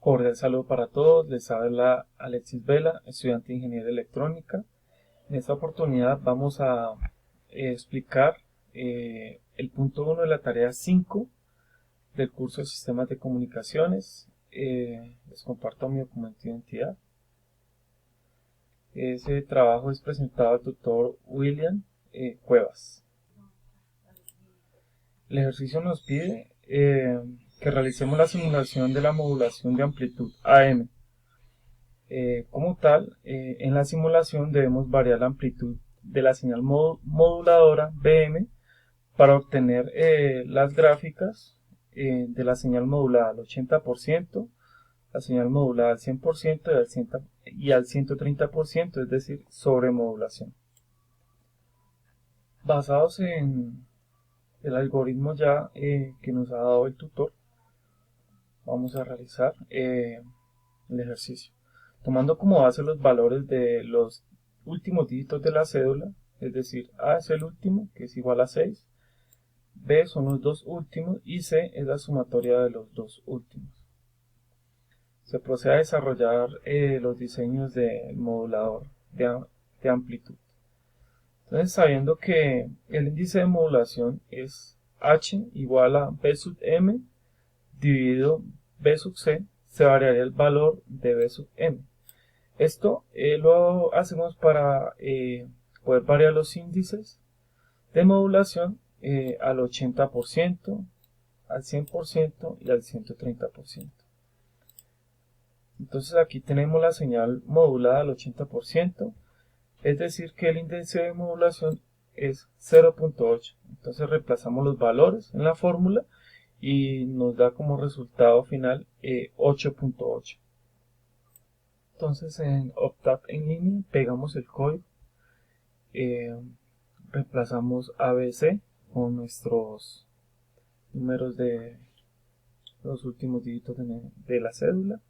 Cordial saludo para todos, les habla Alexis Vela, estudiante de Ingeniería Electrónica. En esta oportunidad vamos a explicar el punto 1 de la tarea 5 del curso de Sistemas de Comunicaciones. Les comparto mi documento de identidad. Ese trabajo es presentado al tutor William Cuevas. El ejercicio nos pide que realicemos la simulación de la modulación de amplitud AM. Como tal, en la simulación debemos variar la amplitud de la señal moduladora BM para obtener las gráficas de la señal modulada al 80%, la señal modulada al 100% y al 130%, es decir, sobremodulación. Basados en el algoritmo ya que nos ha dado el tutor, vamos a realizar el ejercicio. Tomando como base los valores de los últimos dígitos de la cédula, es decir, A es el último, que es igual a 6, B son los dos últimos y C es la sumatoria de los dos últimos. Se procede a desarrollar los diseños del modulador de amplitud. Entonces, sabiendo que el índice de modulación es H igual a B sub M dividido B sub C, se variaría el valor de B sub M. Esto lo hacemos para poder variar los índices de modulación al 80%, al 100% y al 130%. Entonces aquí tenemos la señal modulada al 80%, es decir que el índice de modulación es 0.8. Entonces reemplazamos los valores en la fórmula y nos da como resultado final 8.8. Entonces en Optap en línea pegamos el código, reemplazamos ABC con nuestros números de los últimos dígitos de la cédula,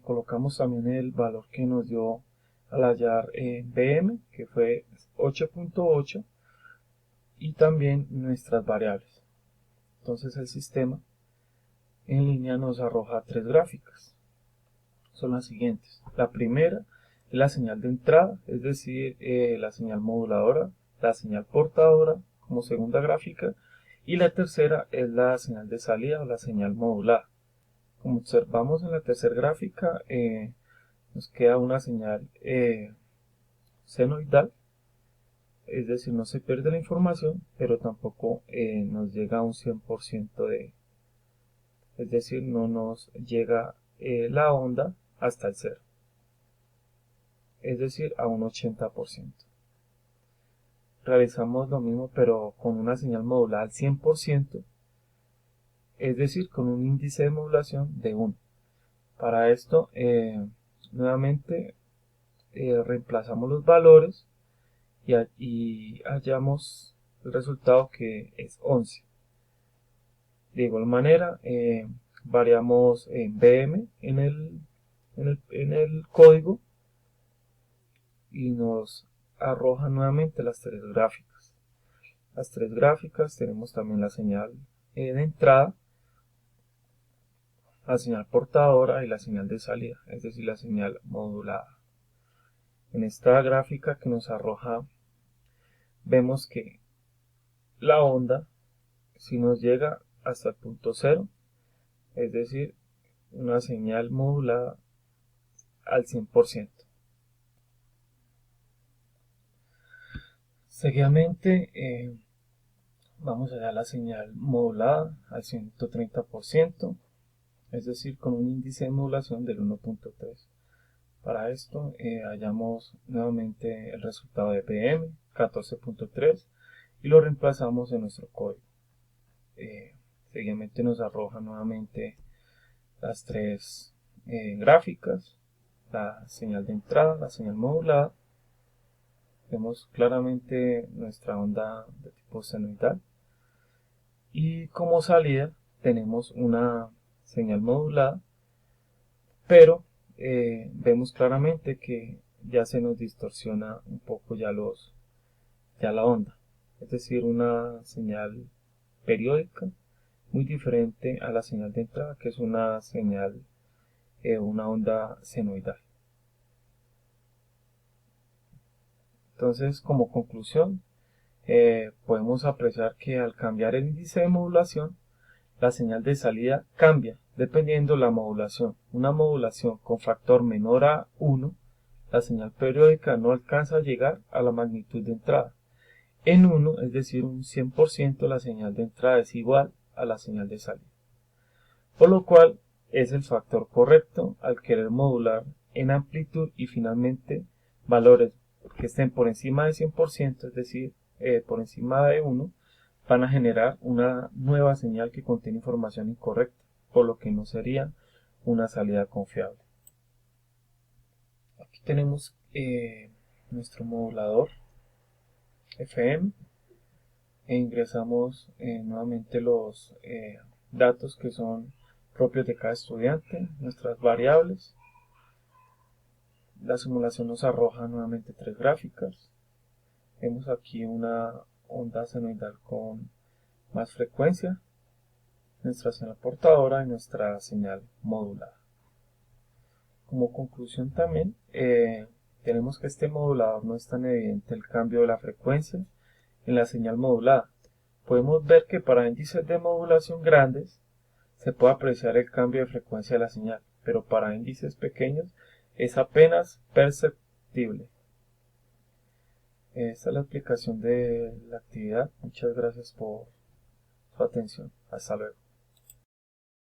colocamos también el valor que nos dio al hallar BM, que fue 8.8, y también nuestras variables. Entonces el sistema en línea nos arroja tres gráficas. Son las siguientes. La primera es la señal de entrada, es decir, la señal moduladora, la señal portadora como segunda gráfica, y la tercera es la señal de salida o la señal modulada. Como observamos en la tercera gráfica, nos queda una señal senoidal, es decir, no se pierde la información, pero tampoco nos llega a un 100% es decir, no nos llega la onda hasta el cero, es decir, a un 80%. Realizamos lo mismo pero con una señal modulada al 100%, es decir, con un índice de modulación de 1. Para esto, nuevamente reemplazamos los valores y hallamos el resultado que es 11. De igual manera, variamos en BM en el código y nos arroja nuevamente las tres gráficas. Las tres gráficas tenemos también la señal de entrada, la señal portadora y la señal de salida, es decir, la señal modulada. En esta gráfica que nos arroja, vemos que la onda, si nos llega hasta el punto cero, es decir, una señal modulada al 100%. Seguidamente vamos a dar la señal modulada al 130%, es decir, con un índice de modulación del 1.3. Para esto hallamos nuevamente el resultado de PM 14.3 y lo reemplazamos en nuestro código. Seguidamente nos arroja nuevamente las tres gráficas, la señal de entrada, la señal modulada. Vemos claramente nuestra onda de tipo senoidal y como salida tenemos una señal modulada, pero vemos claramente que ya se nos distorsiona un poco ya la onda, es decir, una señal periódica muy diferente a la señal de entrada, que es una señal, una onda senoidal. Entonces, como conclusión, podemos apreciar que al cambiar el índice de modulación, la señal de salida cambia dependiendo la modulación. Una modulación con factor menor a 1, la señal periódica no alcanza a llegar a la magnitud de entrada. En 1, es decir, un 100%, la señal de entrada es igual a la señal de salida. Por lo cual es el factor correcto al querer modular en amplitud y finalmente valores que estén por encima de 100%, es decir, por encima de 1, van a generar una nueva señal que contiene información incorrecta, por lo que no sería una salida confiable. Aquí tenemos nuestro modulador FM e ingresamos nuevamente los datos que son propios de cada estudiante, nuestras variables. La simulación nos arroja nuevamente tres gráficas. Vemos aquí una onda senoidal con más frecuencia, nuestra señal portadora y nuestra señal modulada. Como conclusión también tenemos que este modulador no es tan evidente el cambio de la frecuencia en la señal modulada. Podemos ver que para índices de modulación grandes se puede apreciar el cambio de frecuencia de la señal, pero para índices pequeños es apenas perceptible. Esta es la explicación de la actividad. Muchas gracias por su atención. Hasta luego.